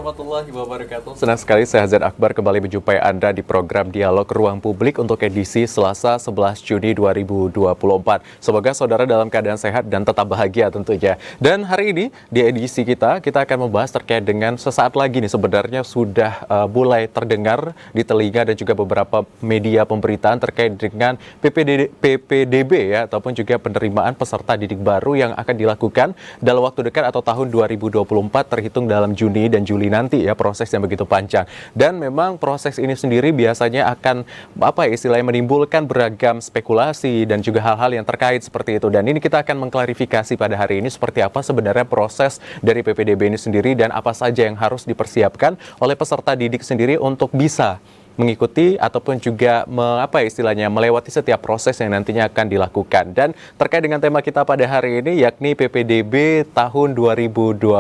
warahmatullahi wabarakatuh. Senang sekali saya Hazan Akbar kembali menjumpai Anda di program Dialog Ruang Publik untuk edisi Selasa 11 Juni 2024. Semoga saudara dalam keadaan sehat dan tetap bahagia tentunya. Dan hari ini di edisi kita akan membahas terkait dengan sesaat lagi nih sebenarnya sudah mulai terdengar di telinga dan juga beberapa media pemberitaan terkait dengan PPDB ya, ataupun juga penerimaan peserta didik baru yang akan dilakukan dalam waktu dekat atau tahun 2024 terhitung dalam Juni dan Juli nanti ya, proses yang begitu panjang. Dan memang proses ini sendiri biasanya akan istilahnya menimbulkan beragam spekulasi dan juga hal-hal yang terkait seperti itu. Dan ini kita akan mengklarifikasi pada hari ini seperti apa sebenarnya proses dari PPDB ini sendiri dan apa saja yang harus dipersiapkan oleh peserta didik sendiri untuk bisa mengikuti ataupun juga melewati setiap proses yang nantinya akan dilakukan. Dan terkait dengan tema kita pada hari ini yakni PPDB tahun 2024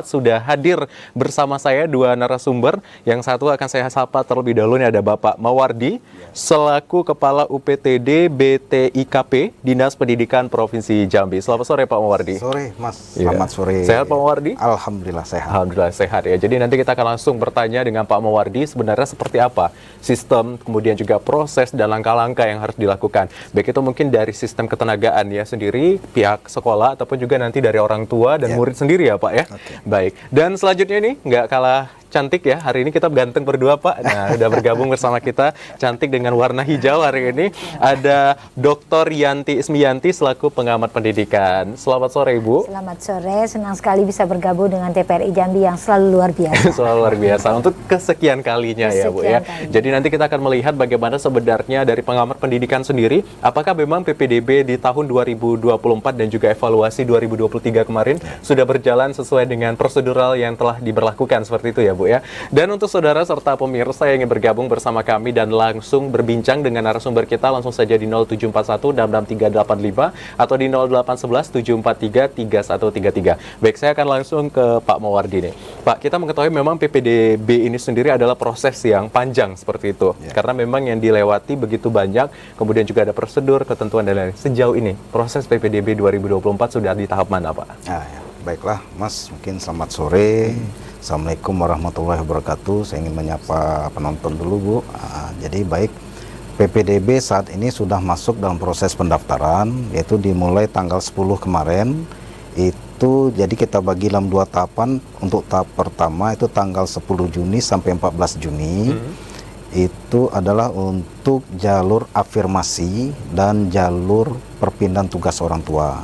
sudah hadir bersama saya dua narasumber. Yang satu akan saya sapa terlebih dahulu, ini ada Bapak Mawardi selaku Kepala UPTD BTIKP Dinas Pendidikan Provinsi Jambi. Selamat sore Pak Mawardi. Sore Mas, selamat sore. Sehat Pak Mawardi? Alhamdulillah sehat. Alhamdulillah sehat ya. Jadi nanti kita akan langsung bertanya dengan Pak Mawardi sebenarnya seperti apa sistem, kemudian juga proses dan langkah-langkah yang harus dilakukan. Baik itu mungkin dari sistem ketenagaan ya sendiri, pihak sekolah, ataupun juga nanti dari orang tua dan murid sendiri ya Pak ya. Okay. Baik, dan selanjutnya ini nggak kalah cantik ya, hari ini kita ganteng berdua Pak. Nah, udah bergabung bersama kita, cantik dengan warna hijau hari ini. Ada Dr. Yanti Ismiyanti selaku pengamat pendidikan. Selamat sore Ibu. Selamat sore, senang sekali bisa bergabung dengan TPRI Jambi yang selalu luar biasa. Selalu luar biasa, untuk kesekian kalinya ya Bu ya. Jadi nanti kita akan melihat bagaimana sebenarnya dari pengamat pendidikan sendiri, apakah memang PPDB di tahun 2024 dan juga evaluasi 2023 kemarin sudah berjalan sesuai dengan prosedural yang telah diberlakukan seperti itu ya Bu ya. Dan untuk saudara serta pemirsa yang ingin bergabung bersama kami dan langsung berbincang dengan narasumber kita, langsung saja di 0741 66385 atau di 0811 743 3133. Baik, saya akan langsung ke Pak Mawardi nih. Pak, kita mengetahui memang PPDB ini sendiri adalah proses yang panjang seperti itu. Karena memang yang dilewati begitu banyak, kemudian juga ada prosedur, ketentuan dan lain-lain. Sejauh ini proses PPDB 2024 sudah di tahap mana Pak? Baiklah Mas, mungkin selamat sore. Assalamualaikum warahmatullahi wabarakatuh. Saya ingin menyapa penonton dulu Bu. Jadi baik, PPDB saat ini sudah masuk dalam proses pendaftaran, yaitu dimulai tanggal 10 kemarin. Itu jadi kita bagi dalam 2 tahapan. Untuk tahap pertama itu tanggal 10 Juni sampai 14 Juni. Itu adalah untuk jalur afirmasi dan jalur perpindahan tugas orang tua.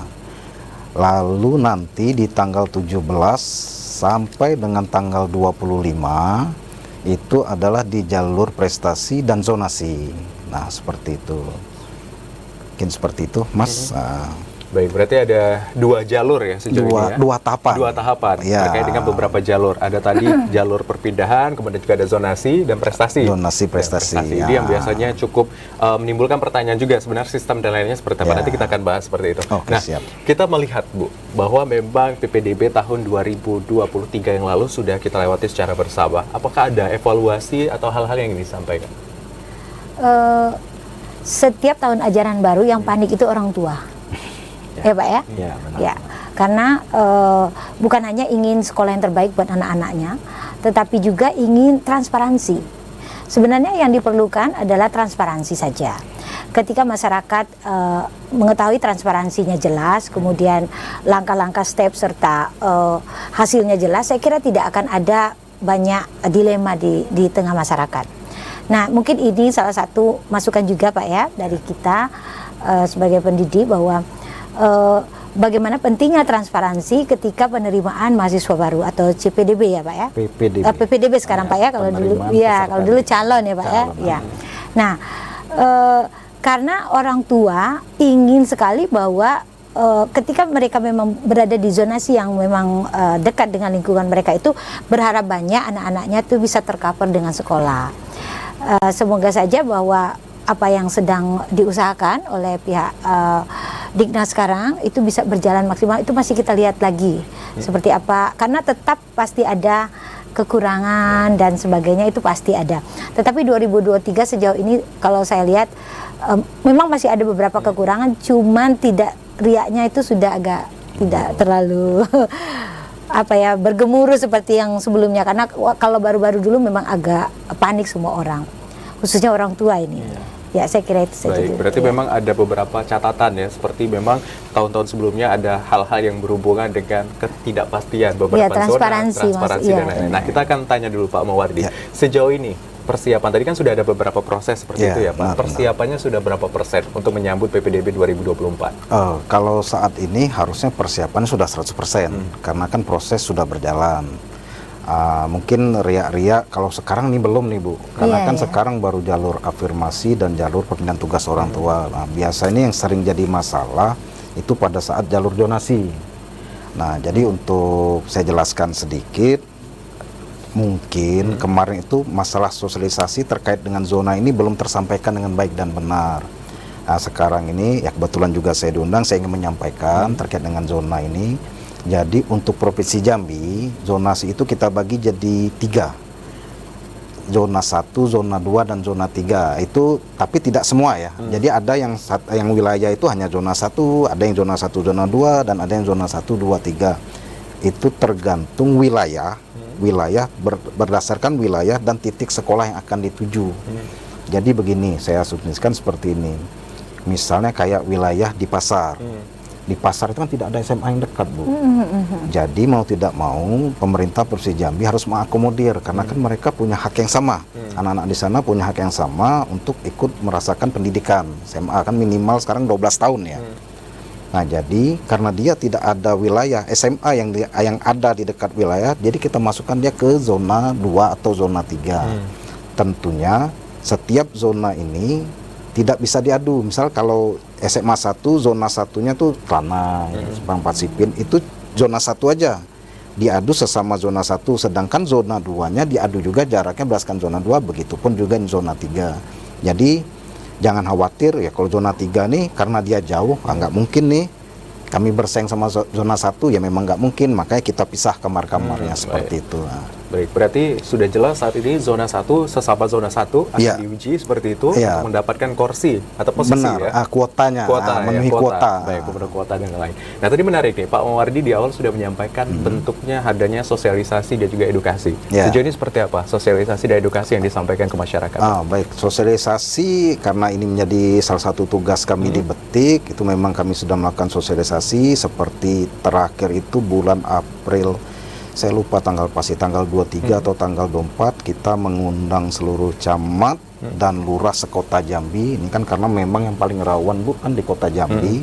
Lalu nanti di tanggal 17 sampai dengan tanggal 25 itu adalah di jalur prestasi dan zonasi. Nah, seperti itu. Mungkin seperti itu, Mas. Baik, berarti ada 2 jalur ya sejauh ini ya? 2 tahapan. 2 tahapan, ya. Terkait dengan beberapa jalur. Ada tadi jalur perpindahan, kemudian juga ada zonasi dan prestasi. Zonasi, prestasi. Ini yang biasanya cukup menimbulkan pertanyaan juga sebenarnya sistem dan lainnya seperti apa. Nanti kita akan bahas seperti itu. Nah, siap. Kita melihat Bu, bahwa memang PPDB tahun 2023 yang lalu sudah kita lewati secara bersama. Apakah ada evaluasi atau hal-hal yang ingin disampaikan? Setiap tahun ajaran baru yang panik itu orang tua. Ya Pak ya? Ya, benar. Ya, karena bukan hanya ingin sekolah yang terbaik buat anak-anaknya, tetapi juga ingin transparansi. Sebenarnya yang diperlukan adalah transparansi saja. Ketika masyarakat mengetahui transparansinya jelas, kemudian langkah-langkah step serta hasilnya jelas, saya kira tidak akan ada banyak dilema di tengah masyarakat. Nah, mungkin ini salah satu masukan juga Pak ya dari kita sebagai pendidik bahwa bagaimana pentingnya transparansi ketika penerimaan mahasiswa baru atau CPDB ya Pak ya? PPDB sekarang Pak ya, kalau dulu calon ya Pak ya. Nah, karena orang tua ingin sekali bahwa ketika mereka memang berada di zonasi yang memang dekat dengan lingkungan mereka itu, berharap banyak anak-anaknya itu bisa tercover dengan sekolah. Semoga saja bahwa apa yang sedang diusahakan oleh pihak Diknas sekarang itu bisa berjalan maksimal. Itu masih kita lihat lagi seperti apa, karena tetap pasti ada kekurangan dan sebagainya, itu pasti ada. Tetapi 2023 sejauh ini kalau saya lihat memang masih ada beberapa kekurangan, cuman tidak riaknya itu sudah agak tidak terlalu bergemuruh seperti yang sebelumnya, karena kalau baru-baru dulu memang agak panik semua orang, khususnya orang tua ini. Ya, saya kira itu saja. Baik, berarti memang ada beberapa catatan ya, seperti memang tahun-tahun sebelumnya ada hal-hal yang berhubungan dengan ketidakpastian beberapa transparansi, zona, transparansi dan lain-lain. Nah, kita akan tanya dulu Pak Mawardi, sejauh ini persiapan, tadi kan sudah ada beberapa proses seperti itu ya Pak, persiapannya sudah berapa persen untuk menyambut PPDB 2024? Kalau saat ini harusnya persiapan sudah 100%, karena kan proses sudah berjalan. Mungkin riak-riak kalau sekarang nih belum nih Bu, karena kan sekarang baru jalur afirmasi dan jalur pemindahan tugas orang tua. Nah, biasanya yang sering jadi masalah itu pada saat jalur zonasi. Nah, jadi untuk saya jelaskan sedikit, mungkin kemarin itu masalah sosialisasi terkait dengan zona ini belum tersampaikan dengan baik dan benar. Nah, sekarang ini ya kebetulan juga saya diundang, saya ingin menyampaikan terkait dengan zona ini. Jadi untuk Provinsi Jambi, zonasi itu kita bagi jadi 3. Zona 1, zona 2, dan zona 3. Itu tapi tidak semua ya. Jadi ada yang wilayah itu hanya zona 1, ada yang zona 1, zona 2, dan ada yang zona 1, 2, 3. Itu tergantung wilayah, berdasarkan wilayah dan titik sekolah yang akan dituju. Jadi begini, saya asumsikan seperti ini. Misalnya kayak wilayah di pasar. Di pasar itu kan tidak ada SMA yang dekat Bu. Jadi mau tidak mau pemerintah Provinsi Jambi harus mengakomodir, karena kan mereka punya hak yang sama. Anak-anak di sana punya hak yang sama untuk ikut merasakan pendidikan. SMA kan minimal sekarang 12 tahun ya. Nah, jadi karena dia tidak ada wilayah SMA yang ada di dekat wilayah, jadi kita masukkan dia ke zona 2 atau zona 3. Tentunya setiap zona ini tidak bisa diadu. Misal kalau SMA 1, zona 1-nya tuh tanah, Pangpat Sipin, itu zona 1 aja diadu sesama zona 1, sedangkan zona 2-nya diadu juga jaraknya berdasarkan zona 2, begitupun juga di zona 3. Jadi jangan khawatir ya kalau zona 3 nih, karena dia jauh, nggak mungkin nih kami bersaing sama zona 1, ya memang nggak mungkin, makanya kita pisah kamar-kamarnya seperti itu. Baik, berarti sudah jelas saat ini zona 1 sesama zona 1 akan diuji seperti itu untuk mendapatkan kursi atau posisi kuotanya, memenuhi kuota. Baik, benar kuota dan lain. Nah, tadi menarik nih, Pak Mawardi di awal sudah menyampaikan bentuknya adanya sosialisasi dan juga edukasi. Sejauh ini seperti apa sosialisasi dan edukasi yang disampaikan ke masyarakat? Baik, sosialisasi karena ini menjadi salah satu tugas kami di Betik, itu memang kami sudah melakukan sosialisasi seperti terakhir itu bulan April. Saya lupa pasti tanggal 23 atau tanggal 24 kita mengundang seluruh camat dan lurah sekota Jambi. Ini kan karena memang yang paling rawan Bu kan di kota Jambi.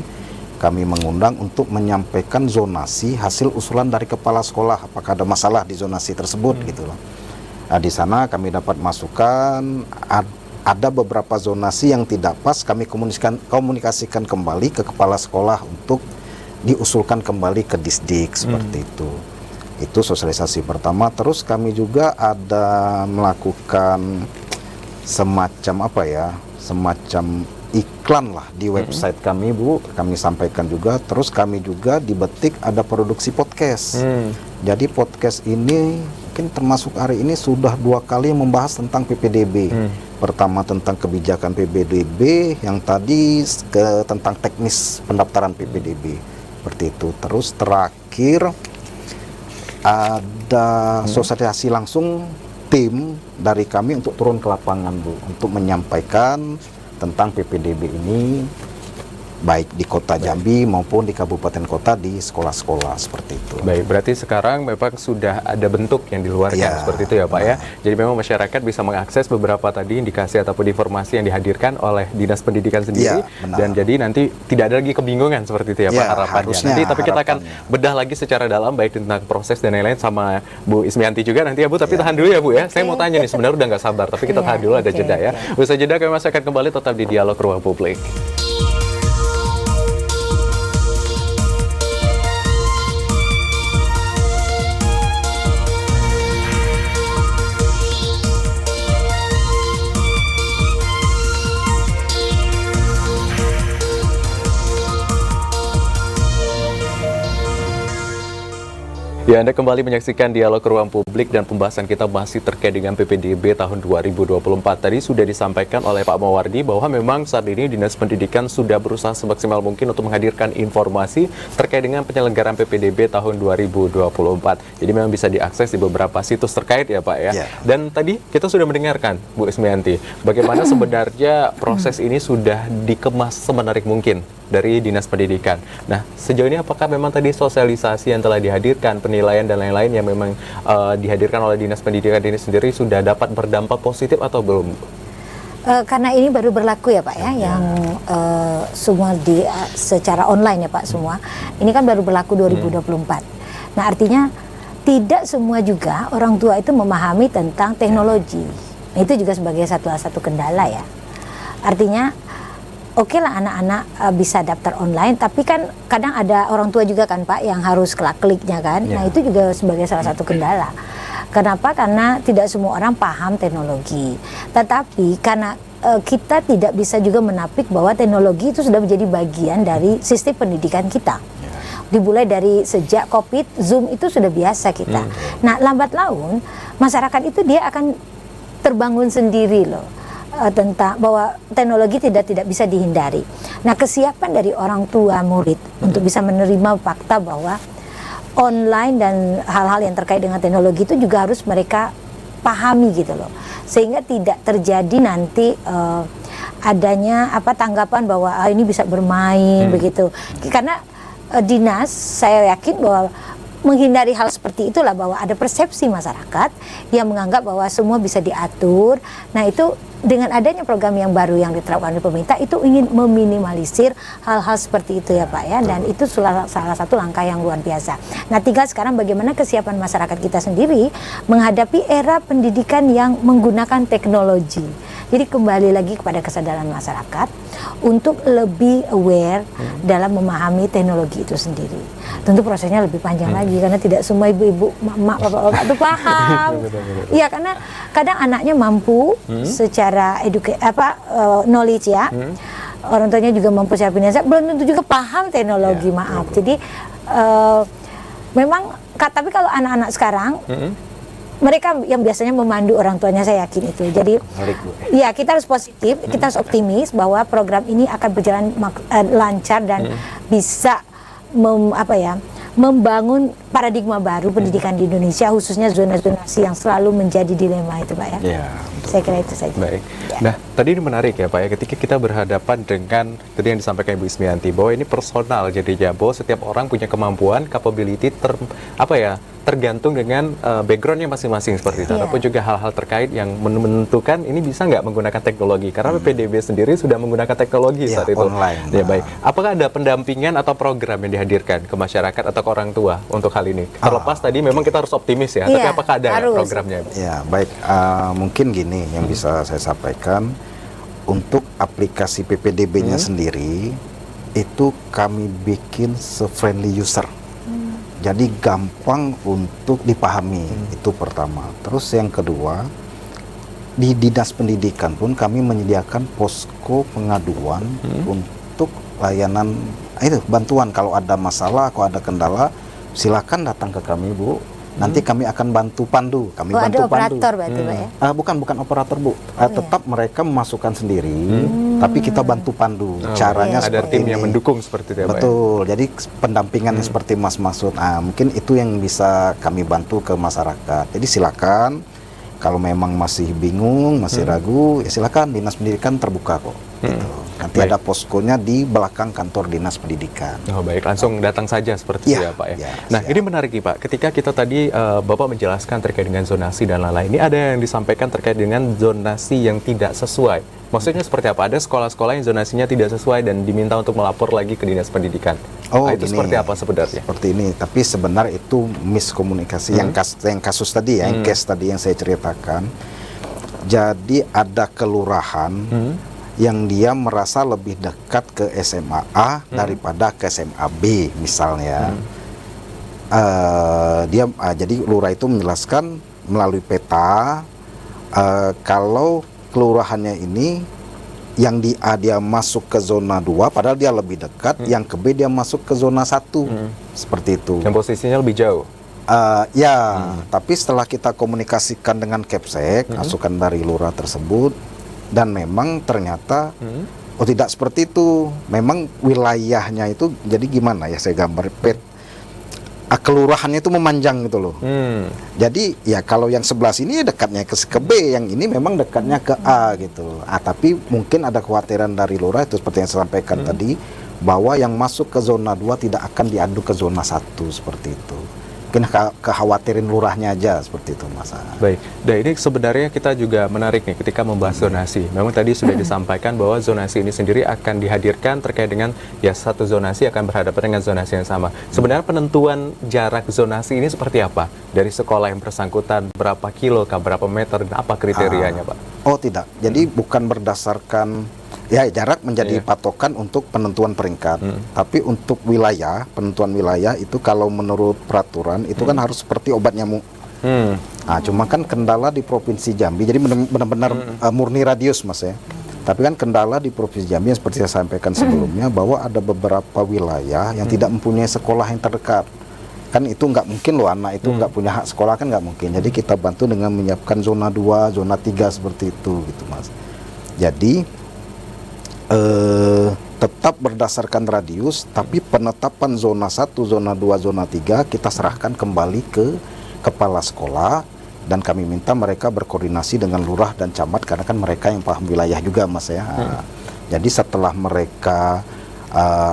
Kami mengundang untuk menyampaikan zonasi hasil usulan dari kepala sekolah, apakah ada masalah di zonasi tersebut gitu loh. Nah, di sana kami dapat masukan ada beberapa zonasi yang tidak pas, kami komunikasikan kembali ke kepala sekolah untuk diusulkan kembali ke Disdik seperti itu. Itu sosialisasi pertama. Terus kami juga ada melakukan semacam semacam iklan lah di website kami Bu, kami sampaikan juga. Terus kami juga di Betik ada produksi podcast. Jadi podcast ini mungkin termasuk hari ini sudah 2 kali membahas tentang PPDB. Pertama tentang kebijakan PPDB, yang tadi tentang teknis pendaftaran PPDB seperti itu. Terus terakhir ada sosialisasi langsung tim dari kami untuk turun ke lapangan Bu, untuk menyampaikan tentang PPDB ini baik di kota Jambi maupun di kabupaten kota di sekolah-sekolah seperti itu. Baik, berarti sekarang memang sudah ada bentuk yang dikeluarkan seperti itu ya Pak ya. Jadi memang masyarakat bisa mengakses beberapa tadi indikasi ataupun informasi yang dihadirkan oleh Dinas Pendidikan sendiri, dan jadi nanti tidak ada lagi kebingungan seperti itu ya Pak harapannya. Nanti tapi kita akan bedah lagi secara dalam baik tentang proses dan lain-lain sama Bu Ismianti juga nanti ya Bu, tapi tahan dulu ya Bu ya. Saya mau tanya nih, sebenarnya udah nggak sabar, tapi kita tahan dulu, ada jeda ya. Usai jeda kami masih akan kembali tetap di Dialog Ruang Publik. Ya, Anda kembali menyaksikan Dialog Ruang Publik dan pembahasan kita masih terkait dengan PPDB tahun 2024. Tadi sudah disampaikan oleh Pak Mawardi bahwa memang saat ini Dinas Pendidikan sudah berusaha semaksimal mungkin untuk menghadirkan informasi terkait dengan penyelenggaraan PPDB tahun 2024. Jadi memang bisa diakses di beberapa situs terkait ya Pak ya. Ya. Dan tadi kita sudah mendengarkan Bu Ismianti, bagaimana sebenarnya proses ini sudah dikemas semenarik mungkin dari Dinas Pendidikan. Nah, sejauh ini apakah memang tadi sosialisasi yang telah dihadirkan, penilaian dan lain-lain yang memang dihadirkan oleh Dinas Pendidikan ini sendiri sudah dapat berdampak positif atau belum? Karena ini baru berlaku ya Pak ya, yang semua secara online ya Pak semua. Ini kan baru berlaku 2024. Nah, artinya tidak semua juga orang tua itu memahami tentang teknologi. Itu juga sebagai satu kendala ya. Artinya oke lah anak-anak bisa daftar online, tapi kan kadang ada orang tua juga kan Pak yang harus kliknya kan. Nah itu juga sebagai salah satu kendala. Kenapa? Karena tidak semua orang paham teknologi. Tetapi karena kita tidak bisa juga menapik bahwa teknologi itu sudah menjadi bagian dari sistem pendidikan kita. Dimulai dari sejak COVID, Zoom itu sudah biasa kita. Nah lambat laun masyarakat itu dia akan terbangun sendiri loh. Tentang bahwa teknologi tidak bisa dihindari. Nah, kesiapan dari orang tua murid untuk bisa menerima fakta bahwa online dan hal-hal yang terkait dengan teknologi itu juga harus mereka pahami gitu loh. Sehingga tidak terjadi nanti adanya tanggapan bahwa ini bisa bermain begitu. Karena dinas saya yakin bahwa menghindari hal seperti itulah, bahwa ada persepsi masyarakat yang menganggap bahwa semua bisa diatur. Nah itu dengan adanya program yang baru yang diterapkan oleh pemerintah itu ingin meminimalisir hal-hal seperti itu ya Pak ya, dan itu salah satu langkah yang luar biasa. Nah tinggal sekarang bagaimana kesiapan masyarakat kita sendiri menghadapi era pendidikan yang menggunakan teknologi. Jadi kembali lagi kepada kesadaran masyarakat untuk lebih aware dalam memahami teknologi itu sendiri. Tentu prosesnya lebih panjang lagi karena tidak semua ibu-ibu, mak, bapak-bapak itu paham. Iya, karena kadang anaknya mampu secara knowledge ya. Orang tuanya juga mampu secara finansial, belum tentu juga paham teknologi, maaf. Jadi memang tapi kalau anak-anak sekarang mereka yang biasanya memandu orang tuanya, saya yakin itu. Jadi ya kita harus positif, kita harus optimis bahwa program ini akan berjalan lancar dan bisa membangun paradigma baru pendidikan di Indonesia, khususnya zona-zonasi yang selalu menjadi dilema itu Pak ya. Ya, saya kira itu saja. Baik. Ya. Nah, tadi ini menarik ya Pak ya, ketika kita berhadapan dengan tadi yang disampaikan Ibu Ismianti bahwa ini personal, jadinya bahwa setiap orang punya kemampuan, capability tergantung dengan backgroundnya masing-masing seperti itu, ataupun juga hal-hal terkait yang menentukan ini bisa nggak menggunakan teknologi, karena PPDB sendiri sudah menggunakan teknologi saat itu. Online. Ya baik. Apakah ada pendampingan atau program yang dihadirkan ke masyarakat atau ke orang tua untuk hal ini? Terlepas tadi memang kita harus optimis ya, tapi apakah ada programnya? Ya baik, mungkin gini yang bisa saya sampaikan, untuk aplikasi PPDB-nya sendiri itu kami bikin se-friendly user. Jadi gampang untuk dipahami, itu pertama. Terus yang kedua, di Dinas Pendidikan pun kami menyediakan posko pengaduan untuk layanan bantuan. Kalau ada masalah, kalau ada kendala, silakan datang ke kami Bu. Nanti kami akan bantu pandu. Kami bantu ada operator berarti Pak ya? Bukan operator Bu. Tetap mereka memasukkan sendiri, tapi kita bantu pandu. Caranya ada tim yang mendukung seperti itu ya Pak. Betul. Jadi pendampingannya seperti Mas Masud. Mungkin itu yang bisa kami bantu ke masyarakat. Jadi silakan kalau memang masih bingung, masih ragu, ya silakan, Dinas Pendidikan terbuka kok. Gitu. Nanti ada poskonya di belakang kantor Dinas Pendidikan. Oh baik, langsung datang saja seperti itu ya Pak ya. Nah ini menarik nih Pak, ketika kita tadi Bapak menjelaskan terkait dengan zonasi dan lain-lain, ini ada yang disampaikan terkait dengan zonasi yang tidak sesuai. Maksudnya seperti apa? Ada sekolah-sekolah yang zonasinya tidak sesuai dan diminta untuk melapor lagi ke Dinas Pendidikan. Itu seperti apa sebenarnya? Seperti ini, tapi sebenarnya itu miskomunikasi. Yang kasus tadi ya, yang case tadi yang saya ceritakan. Jadi ada kelurahan yang dia merasa lebih dekat ke SMA A daripada ke SMA B misalnya. Jadi lurah itu menjelaskan melalui peta kalau kelurahannya ini yang di A dia masuk ke zona 2 padahal dia lebih dekat, yang ke B dia masuk ke zona 1. Seperti itu. Yang posisinya lebih jauh. Tapi setelah kita komunikasikan dengan Kepsek, masukan dari lurah tersebut, dan memang ternyata oh tidak seperti itu. Memang wilayahnya itu jadi gimana ya saya gambar kelurahannya itu memanjang gitu loh. Jadi ya kalau yang sebelah sini dekatnya ke B, yang ini memang dekatnya ke A gitu. Tapi mungkin ada kekhawatiran dari lurah itu seperti yang saya sampaikan tadi, bahwa yang masuk ke zona 2 tidak akan diadu ke zona 1 seperti itu. Mungkin kekhawatiran lurahnya aja seperti itu, Mas. Baik, dan ini sebenarnya kita juga menarik nih ketika membahas zonasi. Memang tadi sudah disampaikan bahwa zonasi ini sendiri akan dihadirkan terkait dengan ya satu zonasi akan berhadapan dengan zonasi yang sama. Sebenarnya penentuan jarak zonasi ini seperti apa? Dari sekolah yang bersangkutan, berapa kilo, berapa meter, dan apa kriterianya, Pak? Oh tidak, jadi bukan berdasarkan ya jarak menjadi patokan untuk penentuan peringkat. Tapi untuk wilayah, penentuan wilayah itu kalau menurut peraturan itu kan harus seperti obat nyamuk. Nah, cuma kan kendala di Provinsi Jambi, jadi benar-benar murni radius, Mas ya. Tapi kan kendala di Provinsi Jambi yang seperti saya sampaikan sebelumnya, bahwa ada beberapa wilayah yang tidak mempunyai sekolah yang terdekat. Kan itu nggak mungkin loh, anak itu nggak punya hak sekolah, kan nggak mungkin. Jadi kita bantu dengan menyiapkan zona 2, zona 3 seperti itu gitu, Mas. Jadi tetap berdasarkan radius, tapi penetapan zona 1, zona 2, zona 3 kita serahkan kembali ke kepala sekolah, dan kami minta mereka berkoordinasi dengan lurah dan camat karena kan mereka yang paham wilayah juga, Mas ya. Jadi setelah mereka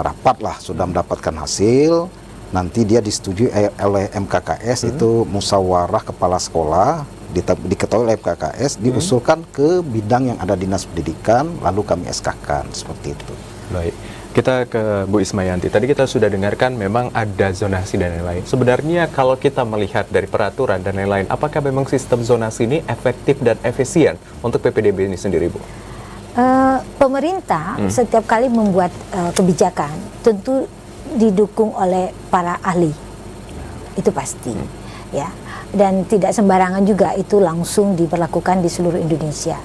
rapat lah, sudah mendapatkan hasil, nanti dia disetujui oleh MKKS, itu musyawarah kepala sekolah, diketahui oleh MKKS, diusulkan ke bidang yang ada dinas pendidikan, lalu kami SK-kan seperti itu. Baik, kita ke Bu Ismayanti. Tadi kita sudah dengarkan memang ada zonasi dan lain-lain. Sebenarnya kalau kita melihat dari peraturan dan lain-lain, apakah memang sistem zonasi ini efektif dan efisien untuk PPDB ini sendiri, Bu? Pemerintah setiap kali membuat kebijakan tentu didukung oleh para ahli, itu pasti, ya. Dan tidak sembarangan juga itu langsung diberlakukan di seluruh Indonesia.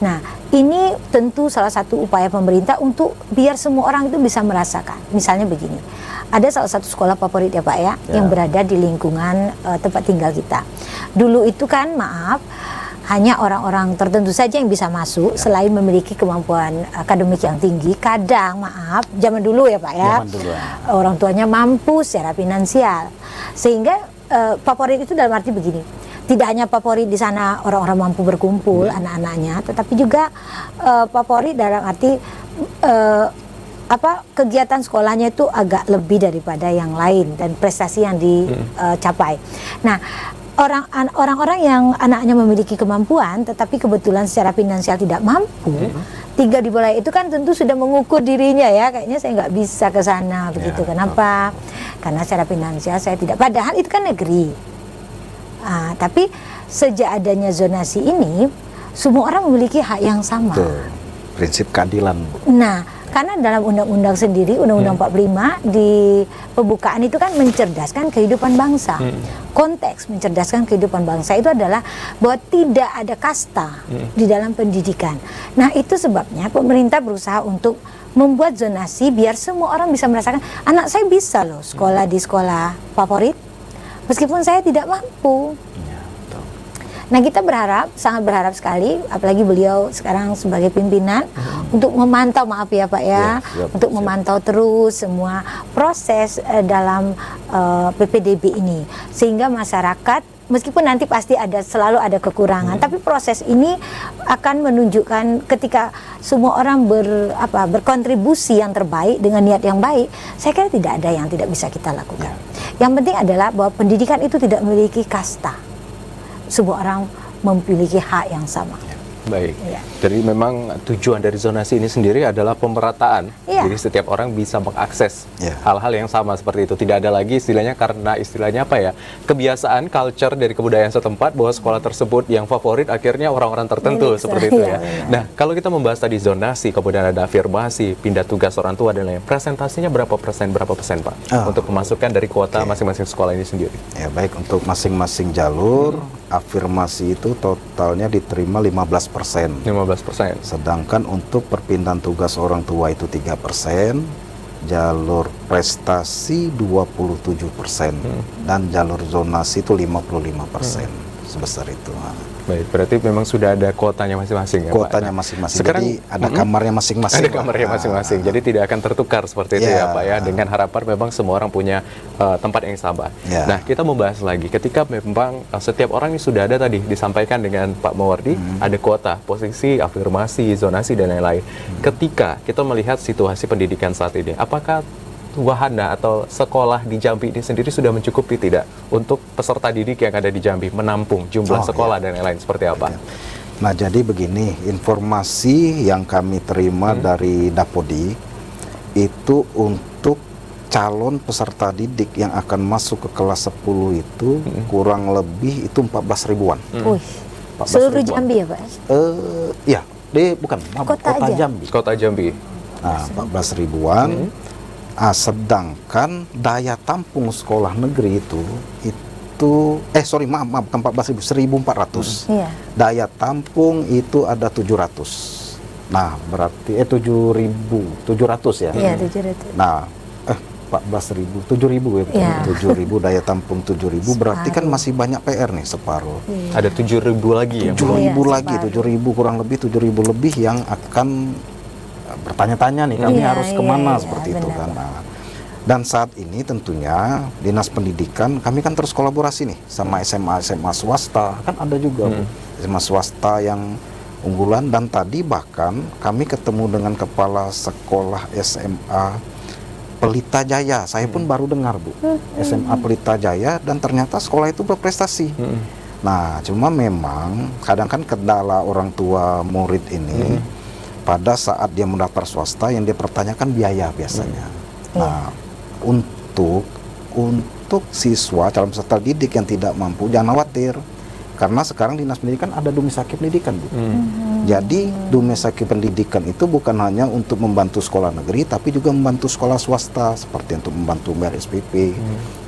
Nah, ini tentu salah satu upaya pemerintah untuk biar semua orang itu bisa merasakan. Misalnya begini, ada salah satu sekolah favorit ya Pak ya, yang berada di lingkungan tempat tinggal kita. Dulu itu kan hanya orang-orang tertentu saja yang bisa masuk selain memiliki kemampuan akademik yang tinggi. Kadang zaman dulu ya Pak ya, orang tuanya mampu secara finansial, sehingga favorit itu dalam arti begini, tidak hanya favorit di sana orang-orang mampu berkumpul anak-anaknya, tetapi juga favorit dalam arti kegiatan sekolahnya itu agak lebih daripada yang lain dan prestasi yang dicapai. Nah, orang-orang yang anaknya memiliki kemampuan tetapi kebetulan secara finansial tidak mampu, 3 di bawah itu kan tentu sudah mengukur dirinya ya, kayaknya saya nggak bisa ke sana begitu. Kenapa? Karena secara finansial saya tidak, padahal itu kan negeri. Tapi sejak adanya zonasi ini, semua orang memiliki hak yang sama. Prinsip keadilan, Bu. Nah, karena dalam undang-undang sendiri, Undang-Undang 45 di pembukaan itu kan mencerdaskan kehidupan bangsa. Konteks mencerdaskan kehidupan bangsa itu adalah bahwa tidak ada kasta di dalam pendidikan. Nah, itu sebabnya pemerintah berusaha untuk membuat zonasi biar semua orang bisa merasakan, anak saya bisa loh sekolah di sekolah favorit meskipun saya tidak mampu. Nah, kita sangat berharap sekali, apalagi beliau sekarang sebagai pimpinan, untuk memantau, maaf ya Pak ya, untuk memantau terus semua proses dalam PPDB ini, sehingga masyarakat, meskipun nanti pasti selalu ada kekurangan, tapi proses ini akan menunjukkan ketika semua orang berkontribusi yang terbaik dengan niat yang baik, saya kira tidak ada yang tidak bisa kita lakukan. Yang penting adalah bahwa pendidikan itu tidak memiliki kasta. Semua orang memiliki hak yang sama. Baik, jadi memang tujuan dari zonasi ini sendiri adalah pemerataan. Jadi setiap orang bisa mengakses hal-hal yang sama seperti itu. Tidak ada lagi istilahnya, karena istilahnya kebiasaan, culture dari kebudayaan setempat bahwa sekolah tersebut yang favorit akhirnya orang-orang tertentu seperti itu ya. Nah, kalau kita membahas tadi zonasi, kemudian ada afirmasi, pindah tugas orang tua dan lain-lain, presentasinya berapa persen Pak untuk pemasukan dari kuota masing-masing sekolah ini sendiri? Ya, baik, untuk masing-masing jalur afirmasi itu totalnya diterima 15%. 15%. Sedangkan untuk perpindahan tugas orang tua itu 3%, jalur prestasi 27%, dan jalur zonasi itu 55%, sebesar itu. Baik, berarti memang sudah ada kuotanya masing-masing ya, Pak? Kuotanya masing-masing, Sekarang, jadi ada kamarnya masing-masing. ada kamarnya masing-masing, jadi tidak akan tertukar seperti itu ya Pak ya, dengan harapan memang semua orang punya tempat yang sama. Nah, kita membahas lagi, ketika memang setiap orang ini sudah ada tadi, disampaikan dengan Pak Mawardi, ada kuota, posisi, afirmasi, zonasi, dan lain-lain. Ketika kita melihat situasi pendidikan saat ini, apakah wahana atau sekolah di Jambi ini sendiri sudah mencukupi tidak untuk peserta didik yang ada di Jambi menampung jumlah sekolah dan lain-lain, seperti apa? Nah, jadi begini, informasi yang kami terima dari Dapodi itu untuk calon peserta didik yang akan masuk ke kelas 10 itu kurang lebih itu 14 ribuan. Seluruh Jambi ya Pak? Ya, bukan kota Jambi. Kota Jambi. Nah, 14 ribuan. Sedangkan daya tampung sekolah negeri itu maaf, bukan 14.000, 1.400. Daya tampung itu ada 700. Nah, berarti 7.700 ya. Iya, 700. Nah, 14.000, 7.000 ya. 7.000 daya tampung 7.000, berarti kan masih banyak PR nih, separuh. Ada 7.000 lagi ya. 7.000 lagi, 7.000 kurang lebih 7.000 lebih yang akan bertanya-tanya nih, kami harus kemana, seperti itu kan. Nah, dan saat ini tentunya Dinas Pendidikan kami kan terus kolaborasi nih sama SMA swasta, kan ada juga SMA swasta yang unggulan, dan tadi bahkan kami ketemu dengan kepala sekolah SMA Pelita Jaya. Saya pun baru dengar, Bu, SMA Pelita Jaya, dan ternyata sekolah itu berprestasi. Nah, cuma memang kadang kan kendala orang tua murid ini pada saat dia mendaftar swasta yang dia pertanyakan biaya biasanya. Nah, untuk siswa calon peserta didik yang tidak mampu, jangan khawatir, karena sekarang Dinas Pendidikan ada Dumisaki Pendidikan, Bu. Jadi Dumisaki Pendidikan itu bukan hanya untuk membantu sekolah negeri, tapi juga membantu sekolah swasta, seperti untuk membantu bayar SPP.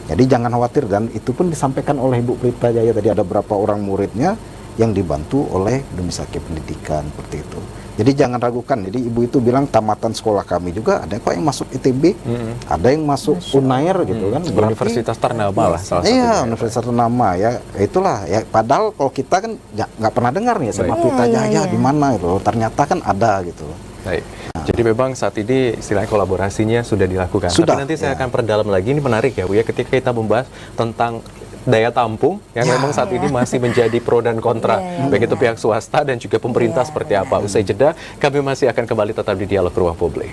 Jadi jangan khawatir, dan itu pun disampaikan oleh Ibu Pelita Jaya tadi, ada berapa orang muridnya yang dibantu oleh Dumisaki Pendidikan, seperti itu. Jadi jangan ragukan. Jadi ibu itu bilang tamatan sekolah kami juga ada kok yang masuk ITB, ada yang masuk Unair gitu kan. Universitas ternama lah salah satunya. Iya, universitas ternama ya. Itulah ya. Padahal kalau kita kan nggak pernah dengar nih SMA Pelita Jaya di mana itu. Ternyata kan ada gitu. Baik. Jadi memang saat ini istilahnya kolaborasinya sudah dilakukan. Sudah. Tapi nanti saya akan perdalam lagi. Ini menarik ya Bu ya, ketika kita membahas tentang daya tampung yang memang saat ini masih menjadi pro dan kontra, baik itu pihak swasta dan juga pemerintah seperti apa. Usai jeda, kami masih akan kembali tetap di Dialog Ruang Publik.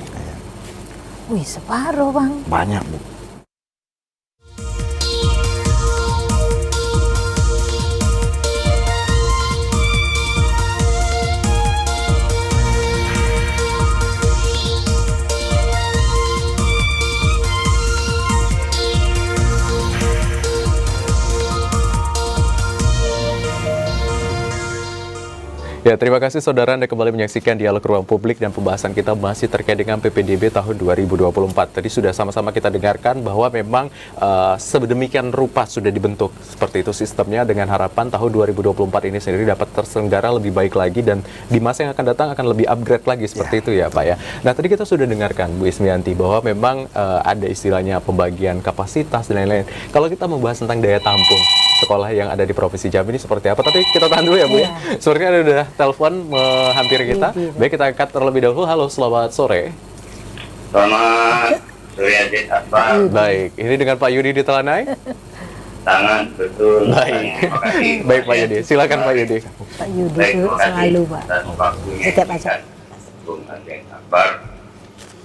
Wih, separuh Bang. Banyak, Bu. Ya, terima kasih saudara Anda kembali menyaksikan Dialog Ruang Publik, dan pembahasan kita masih terkait dengan PPDB tahun 2024. Tadi sudah sama-sama kita dengarkan bahwa memang sedemikian rupa sudah dibentuk seperti itu sistemnya, dengan harapan tahun 2024 ini sendiri dapat terselenggara lebih baik lagi, dan di masa yang akan datang akan lebih upgrade lagi seperti itu ya Pak ya. Nah, tadi kita sudah dengarkan Bu Ismianti bahwa memang ada istilahnya pembagian kapasitas dan lain-lain. Kalau kita membahas tentang daya tampung sekolah yang ada di Provinsi Jambi ini seperti apa? Tapi kita tahan dulu ya Bu ya. Sepertinya ada udah telepon menghampiri kita. Baik, kita angkat terlebih dahulu. Halo, selamat sore. Selamat sore Adik Akbar. Baik, ini dengan Pak Yudi di Telanai. Sangat betul. Baik. Baik Pak Yudi, silakan Pak Yudi. Pak Yudi itu selalu Pak. Setiap acara. Bung Adik Akbar,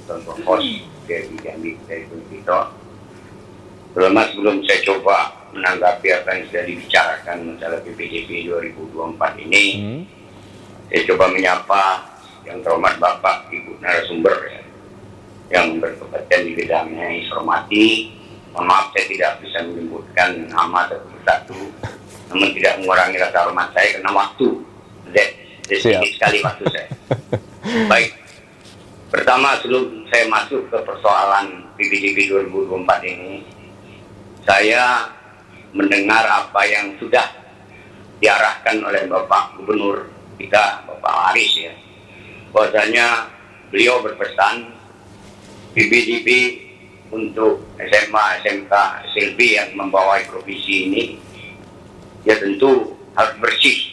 contoh pos dari Jambi dari Tito. Sebelum saya coba menanggapi apa yang sudah dibicarakan masalah PPDB 2024 ini, saya coba menyapa yang terhormat Bapak Ibu narasumber ya, yang berkompeten di bidangnya. Saya hormati. Mohon maaf saya tidak bisa menyebutkan nama satu-satu, namun tidak mengurangi rasa hormat saya karena waktu. Sedikit sekali waktu saya. Baik. Pertama, sebelum saya masuk ke persoalan PPDB 2024 ini, saya mendengar apa yang sudah diarahkan oleh Bapak Gubernur kita, Bapak Aris ya, bahwasanya beliau berpesan PPDB untuk SMA, SMK, SLB yang membawai provinsi ini ya tentu harus bersih,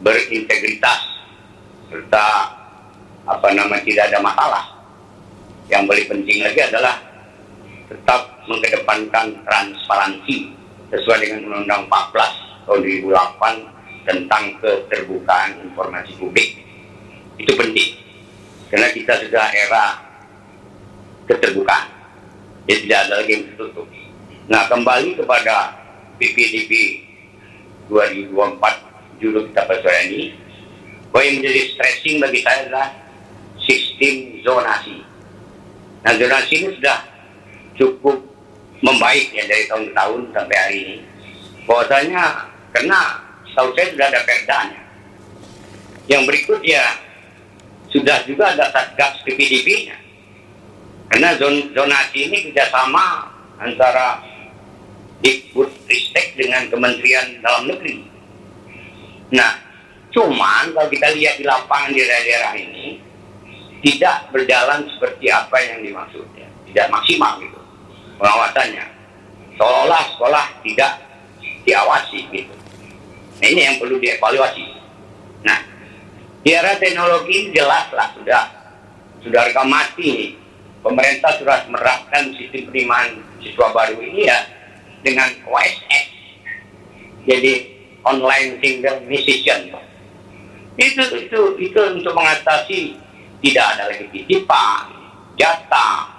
berintegritas, serta tidak ada masalah. Yang paling penting lagi adalah tetap mengedepankan transparansi sesuai dengan Undang-Undang 14 tahun 2008 tentang keterbukaan informasi publik. Itu penting karena kita sudah era keterbukaan, jadi tidak ada lagi yang tertutup. Nah, kembali kepada PPDB 2024 judul kita pada sore ini, bahwa yang menjadi stressing bagi saya adalah sistem zonasi. Nah, zonasi ini sudah cukup membaik ya dari tahun ke tahun sampai hari ini. Bahwasanya karena setahu saya sudah ada perdanya. Yang berikut ya sudah juga ada satgas PPDB-nya. Karena zonasi ini kerjasama antara Dikbudristek dengan Kementerian Dalam Negeri. Nah, cuman kalau kita lihat di lapangan di daerah-daerah ini tidak berjalan seperti apa yang dimaksudnya, tidak maksimal gitu pengawasannya, seolah sekolah tidak diawasi gitu. Nah, ini yang perlu dievaluasi. Nah, di era teknologi jelas lah sudah harga mati nih. Pemerintah sudah menerapkan sistem penerimaan siswa baru ini ya dengan OSS, jadi online single decision. Itu untuk mengatasi tidak ada lagi titipan, jatah,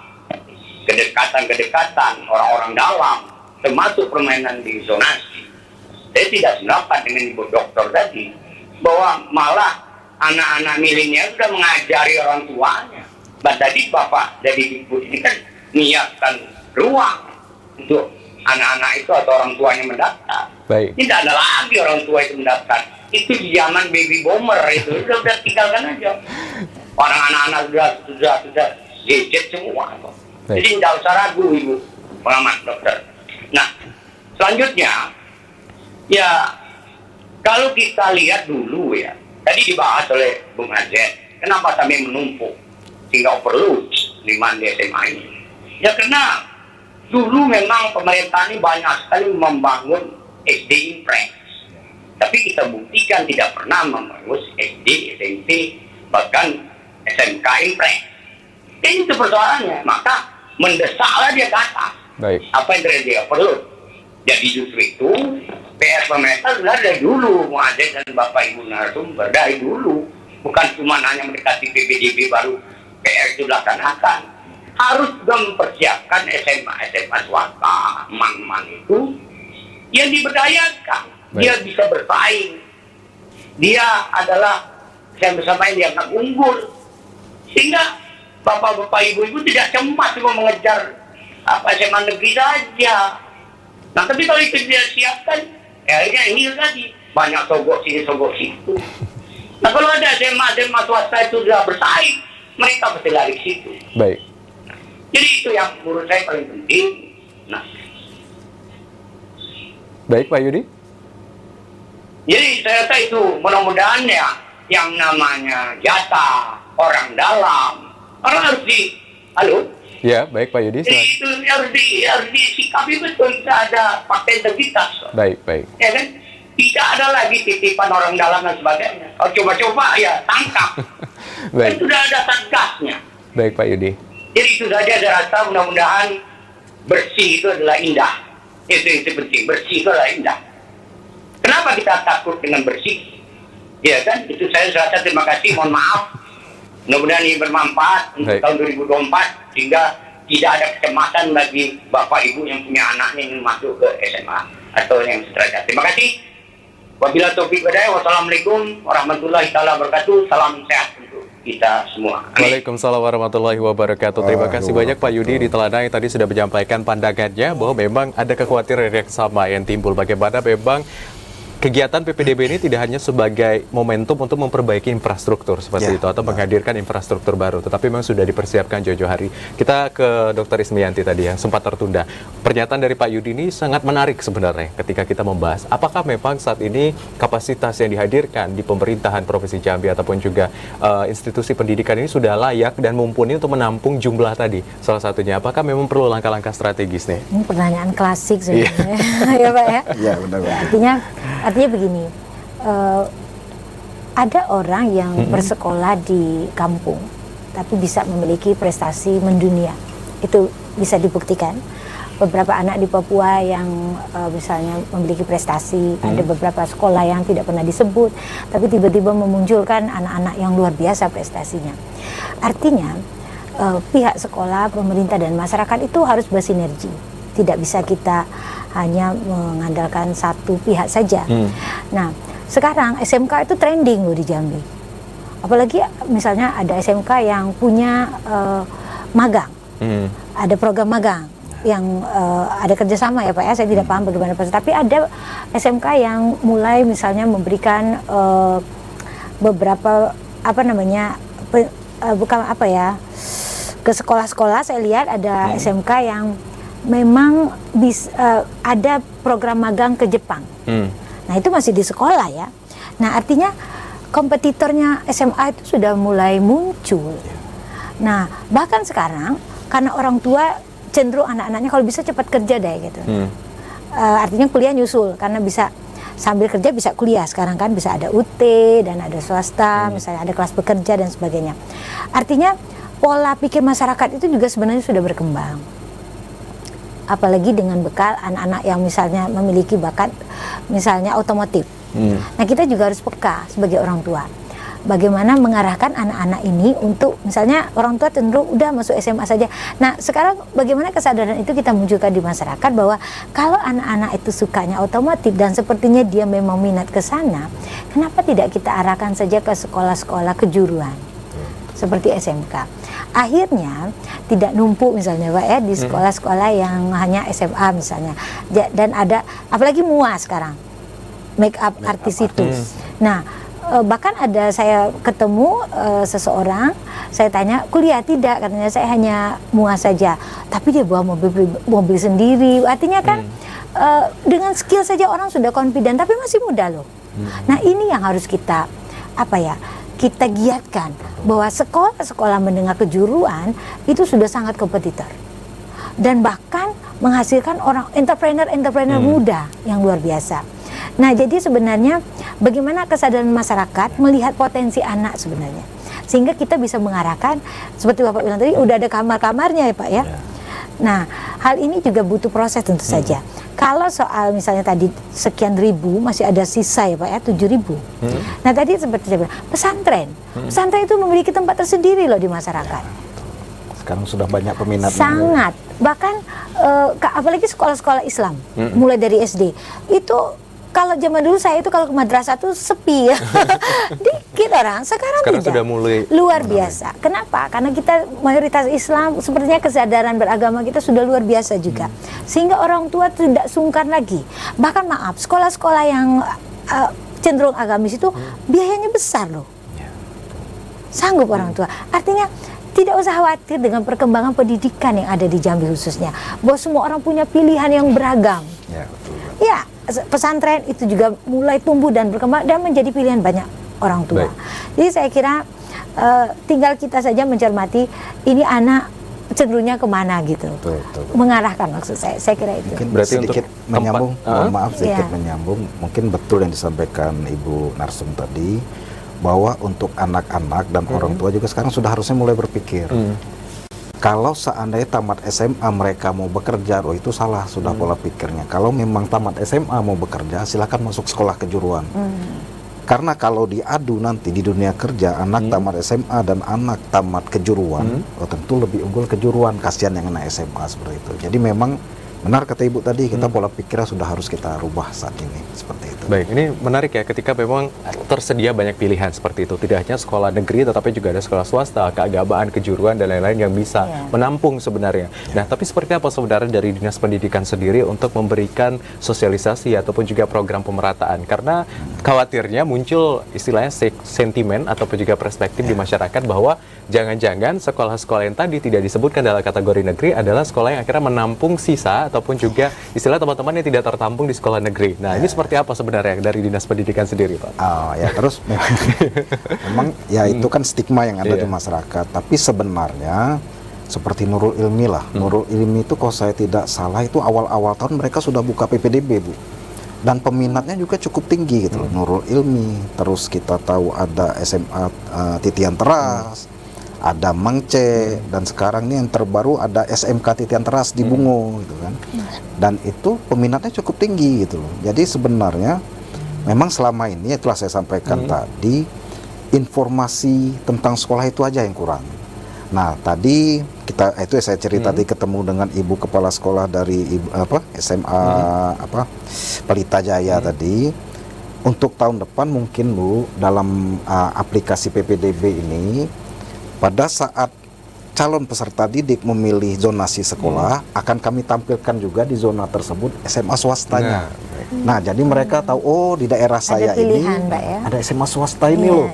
kedekatan orang-orang dalam, termasuk permainan di zonasi. Saya tidak sependapat dengan Ibu Dokter tadi bahwa malah anak-anak milenial sudah mengajari orang tuanya. Tadi Bapak dari Dikbud ini kan menyiapkan ruang untuk anak-anak itu atau orang tuanya mendaftar. Baik. Tidak ada lagi orang tua itu mendaftar. Itu di zaman baby boomer itu sudah tinggalkan aja. Orang anak-anak sudah gadget semua. Baik. Jadi tidak usah ragu Ibu pengamat dokter. Nah, selanjutnya ya kalau kita lihat dulu ya, tadi dibahas oleh Bung Azet, kenapa sampai menumpuk sehingga overload di SMA ini? Ya karena dulu memang pemerintah ini banyak sekali membangun SD Impres, tapi kita buktikan tidak pernah membangun SD, SMP, bahkan SMK Impres. Ini itu persoalannya, maka mendesaklah dia ke atas. Baik. Apa yang terjadi? Overload. Jadi justru itu PR pemerintah sudah dari dulu, Bung Azet dan Bapak Ibu narasumber dari dulu, bukan cuma hanya mendekati PPDB baru PR itu dilaksanakan, harus juga mempersiapkan SMA swasta, man itu yang diberdayakan. Baik. Dia bisa bersaing, dia adalah saya bersama dia akan unggul, sehingga bapak-bapak ibu-ibu tidak cemas cuma mengejar SMA negeri saja. Nah, tapi kalau itu tidak siapkan, akhirnya ini tadi banyak sogok sini sogok situ. Nah, kalau ada SMA swasta itu sudah bersaing, mereka pasti lari ke situ. Baik. Jadi itu yang menurut saya paling penting. Nah, Baik, Pak Yudi. jadi saya rasa itu mudah-mudahan ya yang namanya jatah orang dalam, orang harus halo. Ya, baik Pak Yudi. Jadi itu harus disikapi betul, kita ada fakta integritas. Baik. Ya kan? Tidak ada lagi titipan orang dalam dan sebagainya. Kalau coba-coba ya tangkap. Baik. Dan sudah ada satgasnya. Baik Pak Yudi. Jadi itu saja saya rasa mudah-mudahan bersih itu adalah indah. Itu penting, bersih itu adalah indah. Kenapa kita takut dengan bersih? Ya kan, itu saya rasa terima kasih, mohon maaf. Mudah-mudahan ini bermanfaat untuk Baik. tahun 2024 sehingga tidak ada kecemasan bagi Bapak Ibu yang punya anaknya yang masuk ke SMA atau yang sederajat. Terima kasih. Wabillahi taufiq wal hidayah. Wassalamualaikum warahmatullahi taala wabarakatuh. Salam sehat untuk kita semua. Amin. Waalaikumsalam warahmatullahi wabarakatuh. Terima kasih banyak Pak Yudi di Telanai tadi sudah menyampaikan pandangannya bahwa memang ada kekhawatiran yang sama yang timbul. Bagaimana memang kegiatan PPDB ini tidak hanya sebagai momentum untuk memperbaiki infrastruktur seperti itu atau menghadirkan infrastruktur baru, tetapi memang sudah dipersiapkan jauh-jauh hari. Kita ke Dr. Ismiyanti tadi yang sempat tertunda. Pernyataan dari Pak Yudi ini sangat menarik sebenarnya ketika kita membahas apakah memang saat ini kapasitas yang dihadirkan di pemerintahan Provinsi Jambi ataupun juga institusi pendidikan ini sudah layak dan mumpuni untuk menampung jumlah tadi. Salah satunya, apakah memang perlu langkah-langkah strategis nih? Ini pertanyaan klasik sebenarnya, ya Pak ya. Iya, benar-benar. Artinya begini, ada orang yang bersekolah di kampung, tapi bisa memiliki prestasi mendunia. Itu bisa dibuktikan. Beberapa anak di Papua yang misalnya memiliki prestasi, ada beberapa sekolah yang tidak pernah disebut, tapi tiba-tiba memunculkan anak-anak yang luar biasa prestasinya. Artinya, pihak sekolah, pemerintah, dan masyarakat itu harus bersinergi. Tidak bisa kita hanya mengandalkan satu pihak saja. Nah, sekarang SMK itu trending loh di Jambi. Apalagi misalnya ada SMK yang punya magang, ada program magang yang ada kerjasama ya Pak ya. Saya tidak paham bagaimana proses, tapi ada SMK yang mulai misalnya memberikan beberapa ke sekolah-sekolah. Saya lihat ada SMK yang memang ada program magang ke Jepang. Nah itu masih di sekolah ya. Nah artinya kompetitornya SMA itu sudah mulai muncul. Nah bahkan sekarang karena orang tua cenderung anak-anaknya kalau bisa cepat kerja deh gitu. Artinya kuliah nyusul karena bisa sambil kerja bisa kuliah. Sekarang kan bisa ada UT dan ada swasta, misalnya ada kelas bekerja dan sebagainya. Artinya pola pikir masyarakat itu juga sebenarnya sudah berkembang. Apalagi dengan bekal anak-anak yang misalnya memiliki bakat misalnya otomotif. Nah kita juga harus peka sebagai orang tua. Bagaimana mengarahkan anak-anak ini untuk misalnya orang tua cenderung udah masuk SMA saja. Nah sekarang bagaimana kesadaran itu kita munculkan di masyarakat bahwa kalau anak-anak itu sukanya otomotif dan sepertinya dia memang minat ke sana, kenapa tidak kita arahkan saja ke sekolah-sekolah kejuruan seperti SMK. Akhirnya tidak numpuk misalnya Pak ya di sekolah-sekolah yang hanya SMA misalnya. Dan ada apalagi MUA sekarang, make up artis itu. Nah bahkan ada saya ketemu seseorang, saya tanya kuliah, tidak, katanya saya hanya MUA saja, tapi dia bawa mobil sendiri. Artinya kan dengan skill saja orang sudah confident, tapi masih muda loh. Nah ini yang harus kita kita giatkan, bahwa sekolah-sekolah menengah kejuruan itu sudah sangat kompetitor dan bahkan menghasilkan orang entrepreneur muda yang luar biasa. Nah jadi sebenarnya bagaimana kesadaran masyarakat melihat potensi anak sebenarnya, sehingga kita bisa mengarahkan seperti Bapak bilang tadi udah ada kamar-kamarnya ya Pak ya. Nah hal ini juga butuh proses tentu saja. Kalau soal misalnya tadi sekian ribu masih ada sisa ya Pak ya 7.000. Nah tadi seperti saya bilang pesantren itu memiliki tempat tersendiri loh di masyarakat. Sekarang sudah banyak peminatnya. Sangat. Bahkan apalagi sekolah-sekolah Islam mulai dari SD itu. Kalau zaman dulu saya itu kalau ke madrasah tuh sepi ya, dikit orang. Sekarang tidak. Sudah mulai luar biasa. Kenapa? Karena kita mayoritas Islam, sepertinya kesadaran beragama kita sudah luar biasa juga. Sehingga orang tua tidak sungkan lagi. Bahkan maaf, sekolah-sekolah yang cenderung agamis itu biayanya besar loh. Sanggup orang tua. Artinya tidak usah khawatir dengan perkembangan pendidikan yang ada di Jambi khususnya. Bahwa semua orang punya pilihan yang beragam. Ya, betul. Ya, pesantren itu juga mulai tumbuh dan berkembang dan menjadi pilihan banyak orang tua. Jadi saya kira tinggal kita saja mencermati ini anak cenderungnya kemana gitu. Betul. Mengarahkan maksud saya kira itu. Mungkin Berarti sedikit untuk menyambung, mohon maaf sedikit Iya. menyambung. Mungkin betul yang disampaikan Ibu Narsum tadi, bahwa untuk anak-anak dan orang tua juga sekarang sudah harusnya mulai berpikir. Kalau seandainya tamat SMA mereka mau bekerja, itu salah sudah pola pikirnya. Kalau memang tamat SMA mau bekerja, silakan masuk sekolah kejuruan. Karena kalau diadu nanti di dunia kerja, anak tamat SMA dan anak tamat kejuruan, tentu lebih unggul kejuruan, kasihan yang anak SMA seperti itu. Jadi memang benar kata Ibu tadi, kita pola pikirnya sudah harus kita rubah saat ini, seperti itu. Baik, ini menarik ya ketika memang tersedia banyak pilihan seperti itu. Tidak hanya sekolah negeri, tetapi juga ada sekolah swasta, keagamaan, kejuruan, dan lain-lain yang bisa menampung sebenarnya. Nah, tapi seperti apa sebenarnya dari Dinas Pendidikan sendiri untuk memberikan sosialisasi ataupun juga program pemerataan? Karena khawatirnya muncul istilahnya sentimen ataupun juga perspektif di masyarakat bahwa jangan-jangan sekolah-sekolah yang tadi tidak disebutkan dalam kategori negeri adalah sekolah yang akhirnya menampung sisa ataupun juga istilah teman-teman yang tidak tertampung di sekolah negeri. Nah, ini seperti apa sebenarnya dari Dinas Pendidikan sendiri, Pak? Oh ya, terus memang ya itu kan stigma yang ada di masyarakat. Tapi sebenarnya seperti Nurul Ilmi lah. Nurul Ilmi itu kalau saya tidak salah itu awal-awal tahun mereka sudah buka PPDB, Bu. Dan peminatnya juga cukup tinggi gitu loh. Nurul Ilmi, terus kita tahu ada SMA Titian Teras, ada Mangce, dan sekarang ini yang terbaru ada SMK Titian Teras di Bungo gitu kan. Dan itu peminatnya cukup tinggi gitu loh. Jadi sebenarnya memang selama ini itulah saya sampaikan tadi, informasi tentang sekolah itu aja yang kurang. Nah, tadi saya cerita tadi ketemu dengan Ibu Kepala Sekolah dari SMA Pelita Jaya tadi. Untuk tahun depan mungkin Bu, dalam aplikasi PPDB ini, pada saat calon peserta didik memilih zonasi sekolah, akan kami tampilkan juga di zona tersebut SMA swastanya. Nah, jadi mereka tahu, oh di daerah saya pilihan, ini Mbak, ya? ada SMA swasta ini loh.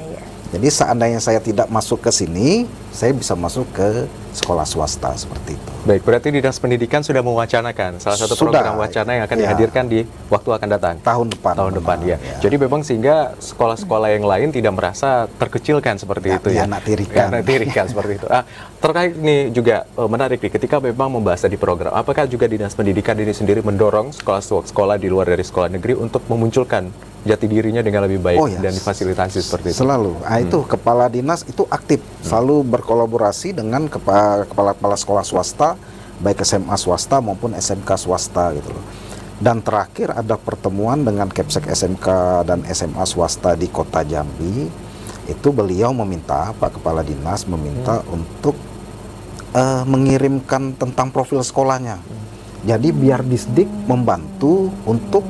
Jadi seandainya saya tidak masuk ke sini, saya bisa masuk ke sekolah swasta seperti itu. Baik, berarti Dinas Pendidikan sudah mewacanakan salah satu program wacana yang akan dihadirkan di waktu akan datang. Tahun depan. Tahun depan, ya. Jadi memang sehingga sekolah-sekolah yang lain tidak merasa terkecilkan seperti itu ya. Anak tirikan. Anak tirikan seperti itu. Terkait ini juga menarik nih, ketika memang membahas di program, apakah juga Dinas Pendidikan ini sendiri mendorong sekolah-sekolah di luar dari sekolah negeri untuk memunculkan jati dirinya dengan lebih baik dan difasilitasi seperti itu? Selalu. Itu kepala dinas itu aktif, selalu berkolaborasi dengan kepala-kepala sekolah swasta, baik SMA swasta maupun SMK swasta gitu loh. Dan terakhir ada pertemuan dengan Kepsek SMK dan SMA swasta di Kota Jambi. Itu beliau meminta, Pak Kepala Dinas meminta untuk mengirimkan tentang profil sekolahnya. Jadi biar Disdik membantu untuk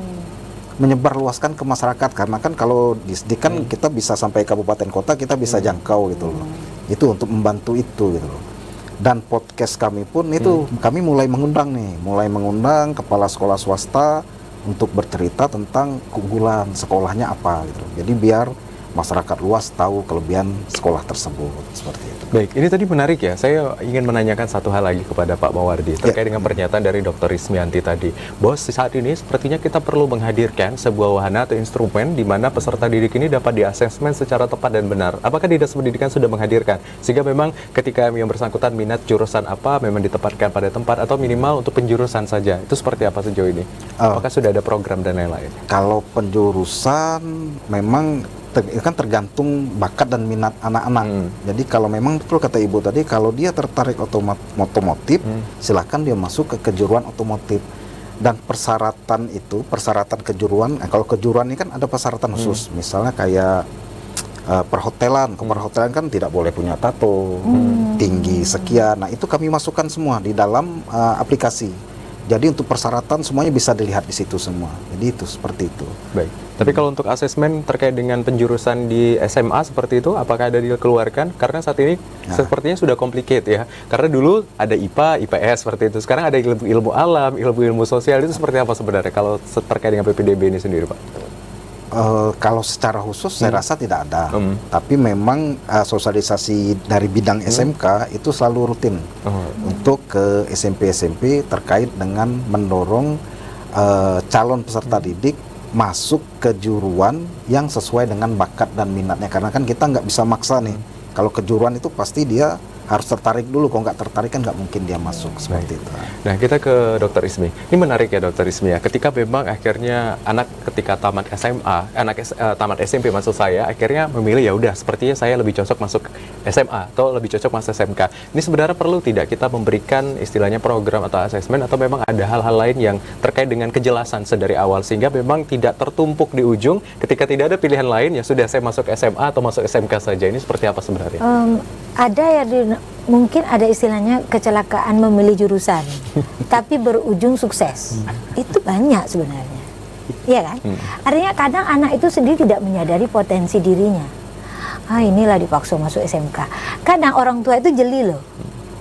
menyebarluaskan ke masyarakat, karena kan kalau Disdik kan kita bisa sampai kabupaten kota, kita bisa jangkau gitu loh. Itu untuk membantu itu gitu loh. Dan podcast kami pun itu kami mulai mengundang kepala sekolah swasta untuk bercerita tentang keunggulan sekolahnya apa gitu. Jadi biar masyarakat luas tahu kelebihan sekolah tersebut seperti itu. Baik, ini tadi menarik ya. Saya ingin menanyakan satu hal lagi kepada Pak Mawardi terkait dengan pernyataan dari Dr. Ismianti tadi. Bahwa saat ini sepertinya kita perlu menghadirkan sebuah wahana atau instrumen di mana peserta didik ini dapat diasesmen secara tepat dan benar. Apakah Dinas Pendidikan sudah menghadirkan? Sehingga memang ketika yang bersangkutan minat jurusan apa memang ditempatkan pada tempat atau minimal untuk penjurusan saja. Itu seperti apa sejauh ini? Apakah sudah ada program dan lain-lain? Kalau penjurusan memang kan tergantung bakat dan minat anak-anak. Jadi kalau memang betul kata Ibu tadi, kalau dia tertarik otomotif, silakan dia masuk ke kejuruan otomotif. Dan persyaratan kejuruan, kalau kejuruan ini kan ada persyaratan khusus, misalnya kayak perhotelan. Perhotelan kan tidak boleh punya tato, tinggi sekian. Nah itu kami masukkan semua di dalam aplikasi. Jadi untuk persyaratan semuanya bisa dilihat di situ semua. Jadi itu seperti itu. Baik. Tapi kalau untuk asesmen terkait dengan penjurusan di SMA seperti itu, apakah ada dikeluarkan? Karena saat ini sepertinya sudah complicated ya. Karena dulu ada IPA, IPS seperti itu. Sekarang ada ilmu alam, ilmu sosial. Itu seperti apa sebenarnya kalau terkait dengan PPDB ini sendiri, Pak? Kalau secara khusus saya rasa tidak ada. Tapi memang sosialisasi dari bidang SMK itu selalu rutin untuk ke SMP-SMP terkait dengan mendorong calon peserta didik masuk ke kejuruan yang sesuai dengan bakat dan minatnya. Karena kan kita nggak bisa maksa nih. Kalau kejuruan itu pasti dia harus tertarik dulu. Kalau nggak tertarik kan nggak mungkin dia masuk seperti itu. Nah, kita ke Dr. Ismi. Ini menarik ya Dr. Ismi ya. Ketika memang akhirnya anak ketika tamat SMA, tamat SMP maksud saya, akhirnya memilih ya udah sepertinya saya lebih cocok masuk SMA atau lebih cocok masuk SMK. Ini sebenarnya perlu tidak kita memberikan istilahnya program atau asesmen, atau memang ada hal-hal lain yang terkait dengan kejelasan sedari awal sehingga memang tidak tertumpuk di ujung ketika tidak ada pilihan lain, ya sudah saya masuk SMA atau masuk SMK saja. Ini seperti apa sebenarnya? Ada ya, mungkin ada istilahnya kecelakaan memilih jurusan tapi berujung sukses. Itu banyak sebenarnya. Iya kan? Artinya kadang anak itu sendiri tidak menyadari potensi dirinya. Inilah dipaksa masuk SMK. Kadang orang tua itu jeli loh.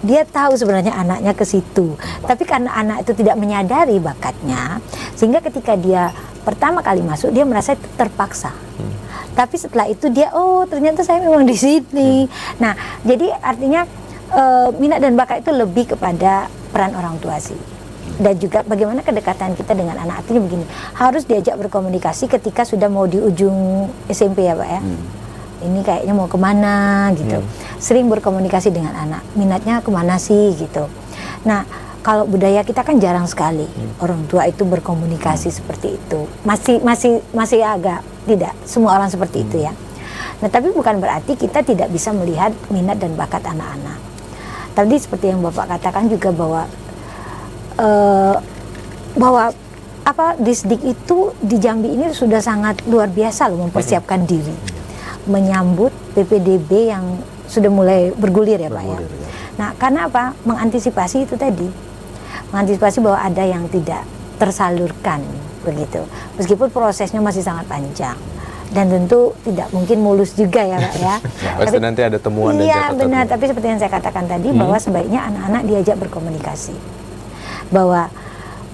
Dia tahu sebenarnya anaknya ke situ. Tapi karena anak itu tidak menyadari bakatnya, sehingga ketika dia pertama kali masuk dia merasa terpaksa. Tapi setelah itu dia, oh ternyata saya memang di sini. Nah, jadi artinya minat dan bakat itu lebih kepada peran orang tua sih. Dan juga bagaimana kedekatan kita dengan anak. Artinya begini, harus diajak berkomunikasi ketika sudah mau di ujung SMP ya Pak ya. Ini kayaknya mau kemana gitu. Sering berkomunikasi dengan anak, minatnya kemana sih gitu. Nah, kalau budaya kita kan jarang sekali orang tua itu berkomunikasi seperti itu. Masih agak tidak semua orang seperti itu ya. Nah, tapi bukan berarti kita tidak bisa melihat minat dan bakat anak-anak. Tadi seperti yang Bapak katakan juga bahwa Disdik itu di Jambi ini sudah sangat luar biasa loh mempersiapkan diri menyambut PPDB yang sudah mulai bergulir ya Pak ya. Nah, karena apa? Mengantisipasi itu tadi. Mengantisipasi bahwa ada yang tidak tersalurkan begitu. Meskipun prosesnya masih sangat panjang. Dan tentu tidak mungkin mulus juga ya Pak ya. Pasti nanti ada temuan dan iya catatan. benar, tapi seperti yang saya katakan tadi bahwa sebaiknya anak-anak diajak berkomunikasi. Bahwa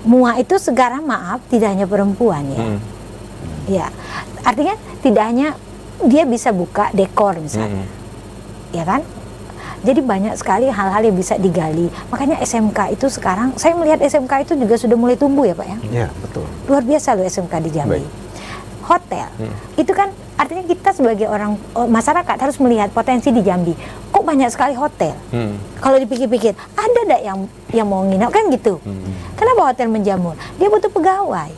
MUA itu sekarang maaf tidak hanya perempuan ya. Ya, artinya tidak hanya dia bisa buka dekor misalnya, ya kan? Jadi banyak sekali hal-hal yang bisa digali. Makanya SMK itu sekarang, saya melihat SMK itu juga sudah mulai tumbuh ya Pak ya. Iya, betul. Luar biasa loh SMK di Jambi. Baik. Hotel, itu kan artinya kita sebagai orang masyarakat harus melihat potensi di Jambi. Kok banyak sekali hotel? Kalau dipikir-pikir, ada enggak yang mau nginap kan gitu? Kenapa hotel menjamur? Dia butuh pegawai.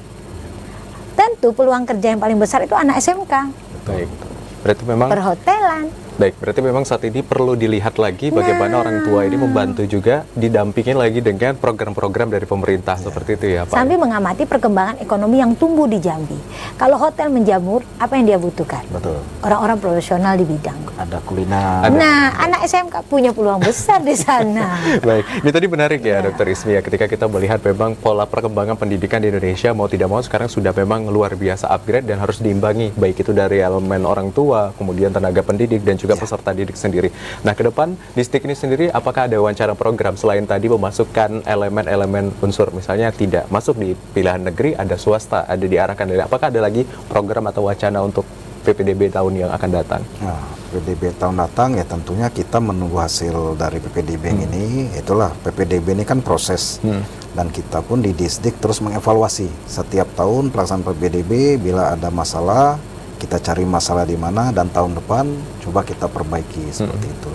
Tentu peluang kerja yang paling besar itu anak SMK. Baik. Berarti memang Perhotelan. Baik, berarti memang saat ini perlu dilihat lagi bagaimana orang tua ini membantu juga, didampingin lagi dengan program-program dari pemerintah seperti itu ya Pak. Sambil mengamati perkembangan ekonomi yang tumbuh di Jambi. Kalau hotel menjamur, apa yang dia butuhkan? Betul. Orang-orang profesional di bidang. Ada kuliner. Nah, anak SMK punya peluang besar di sana. Baik, ini tadi menarik ya Dokter Ismi ya, ketika kita melihat memang pola perkembangan pendidikan di Indonesia mau tidak mau sekarang sudah memang luar biasa upgrade dan harus diimbangi, baik itu dari elemen orang tua, kemudian tenaga pendidik dan juga peserta didik sendiri. Nah, ke depan Disdik ini sendiri apakah ada wacana program selain tadi memasukkan elemen-elemen unsur misalnya tidak masuk di pilihan negeri, ada swasta, ada diarahkan dari, apakah ada lagi program atau wacana untuk PPDB tahun yang akan datang? Nah, PPDB tahun datang ya tentunya kita menunggu hasil dari PPDB ini. Itulah PPDB ini kan proses dan kita pun di Disdik terus mengevaluasi setiap tahun pelaksanaan PPDB. Bila ada masalah kita cari masalah di mana dan tahun depan coba kita perbaiki seperti itu.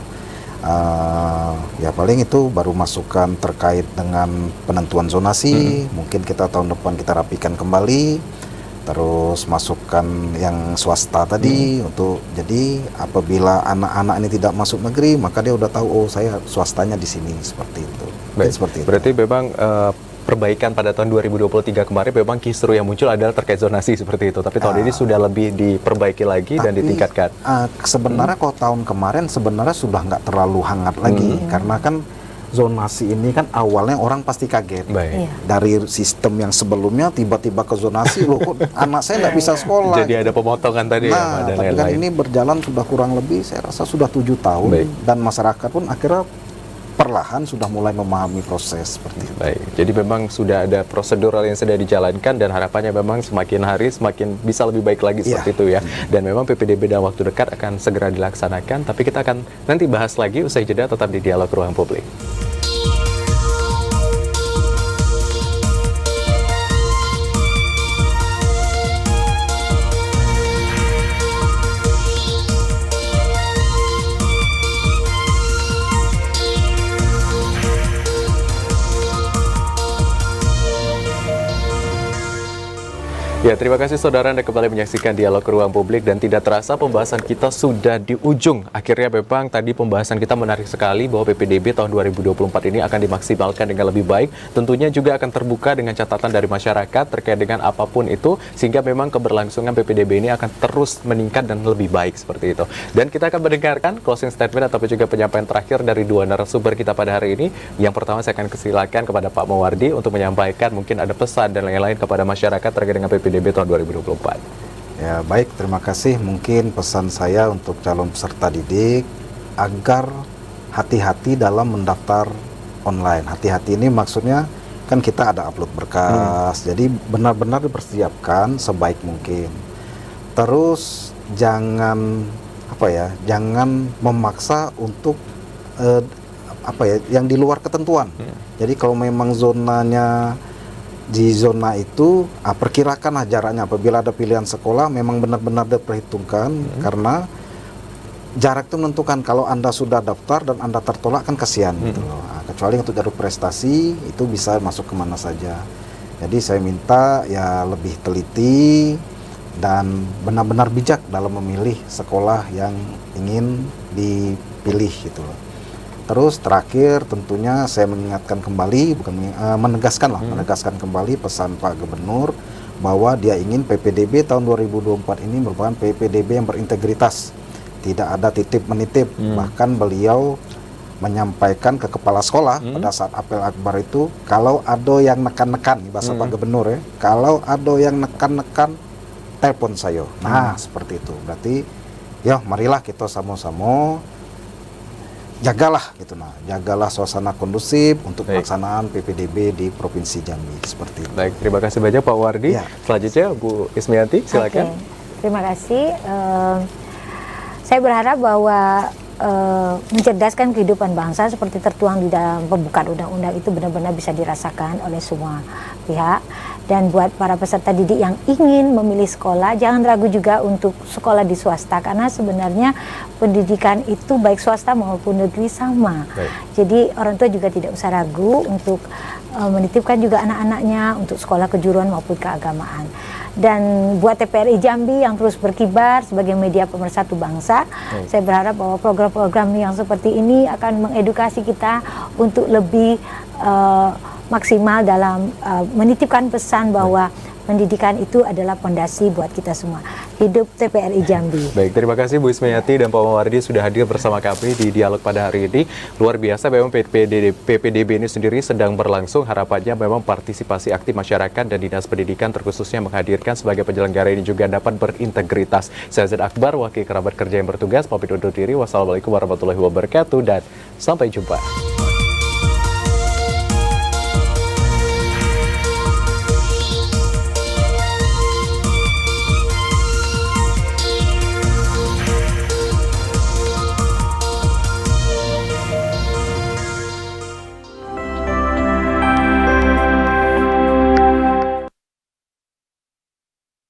Ya paling itu baru masukan terkait dengan penentuan zonasi. Mungkin kita tahun depan kita rapikan kembali. Terus masukkan yang swasta tadi untuk jadi apabila anak-anak ini tidak masuk negeri maka dia udah tahu oh saya swastanya di sini seperti itu. Baik, seperti itu. berarti memang perbaikan pada tahun 2023 kemarin memang kisru yang muncul adalah terkait zonasi seperti itu. Tapi tahun ini sudah lebih diperbaiki lagi dan ditingkatkan. Sebenarnya kalau tahun kemarin sebenarnya sudah nggak terlalu hangat lagi karena kan zonasi ini kan awalnya orang pasti kaget. Baik. Dari sistem yang sebelumnya tiba-tiba ke zonasi loh kok anak saya nggak bisa sekolah. Jadi ada pemotongan tadi ya Pak, Nah, dan tapi kan lain-lain. ini berjalan sudah kurang lebih saya rasa sudah 7 tahun. Baik. Dan masyarakat pun akhirnya perlahan sudah mulai memahami proses seperti itu. Baik, jadi memang sudah ada prosedural yang sudah dijalankan dan harapannya memang semakin hari semakin bisa lebih baik lagi seperti itu ya. Dan memang PPDB dalam waktu dekat akan segera dilaksanakan, tapi kita akan nanti bahas lagi usai jeda, tetap di Dialog Ruang Publik. Ya, terima kasih saudara Anda kembali menyaksikan Dialog Ruang Publik dan tidak terasa pembahasan kita sudah di ujung. Akhirnya memang tadi pembahasan kita menarik sekali bahwa PPDB tahun 2024 ini akan dimaksimalkan dengan lebih baik. Tentunya juga akan terbuka dengan catatan dari masyarakat terkait dengan apapun itu sehingga memang keberlangsungan PPDB ini akan terus meningkat dan lebih baik seperti itu. Dan kita akan mendengarkan closing statement ataupun juga penyampaian terakhir dari dua narasumber kita pada hari ini. Yang pertama saya akan kesilakan kepada Pak Mawardi untuk menyampaikan mungkin ada pesan dan lain-lain kepada masyarakat terkait dengan PPDB tahun 2024. Ya, baik, terima kasih. Mungkin pesan saya untuk calon peserta didik agar hati-hati dalam mendaftar online. Hati-hati ini maksudnya kan kita ada upload berkas, jadi benar-benar dipersiapkan sebaik mungkin. Terus jangan jangan memaksa untuk yang di luar ketentuan. Jadi kalau memang zonanya di zona itu, perkirakanlah jaraknya. Apabila ada pilihan sekolah, memang benar-benar diperhitungkan karena jarak itu menentukan. Kalau Anda sudah daftar dan Anda tertolak kan kasihan gitu loh. Kecuali untuk jalur prestasi itu bisa masuk kemana saja. Jadi saya minta ya lebih teliti dan benar-benar bijak dalam memilih sekolah yang ingin dipilih gitu loh. Terus terakhir tentunya saya mengingatkan kembali, menegaskan kembali pesan Pak Gubernur bahwa dia ingin PPDB tahun 2024 ini merupakan PPDB yang berintegritas. Tidak ada titip menitip. Bahkan beliau menyampaikan ke kepala sekolah pada saat apel akbar itu, kalau ada yang nekan-nekan, bahasa Pak Gubernur ya, kalau ada yang nekan-nekan, telepon saya. Nah, seperti itu. Berarti ya marilah kita sama-sama jagalah suasana kondusif untuk pelaksanaan PPDB di Provinsi Jambi seperti itu. Baik, terima kasih banyak Pak Wardi. Ya. Selanjutnya Bu Ismianti, silakan. Terima kasih. Saya berharap bahwa mencerdaskan kehidupan bangsa seperti tertuang di dalam pembukaan undang-undang itu benar-benar bisa dirasakan oleh semua pihak. Dan buat para peserta didik yang ingin memilih sekolah, jangan ragu juga untuk sekolah di swasta, karena sebenarnya pendidikan itu baik swasta maupun negeri sama. Jadi orang tua juga tidak usah ragu untuk menitipkan juga anak-anaknya untuk sekolah kejuruan maupun keagamaan. Dan buat TPRI Jambi yang terus berkibar sebagai media pemersatu bangsa, saya berharap bahwa program-program yang seperti ini akan mengedukasi kita untuk lebih maksimal dalam menitipkan pesan bahwa pendidikan itu adalah pondasi buat kita semua. Hidup TPRI Jambi. Baik, terima kasih Bu Ismiati dan Pak Mawardi sudah hadir bersama kami di dialog pada hari ini. Luar biasa memang PPDB ini sendiri sedang berlangsung. Harapannya memang partisipasi aktif masyarakat dan Dinas Pendidikan terkhususnya menghadirkan sebagai penyelenggara ini juga dapat berintegritas. Saya Zaid Akbar, wakil kerabat kerja yang bertugas, pamit undur diri. Wassalamualaikum warahmatullahi wabarakatuh dan sampai jumpa.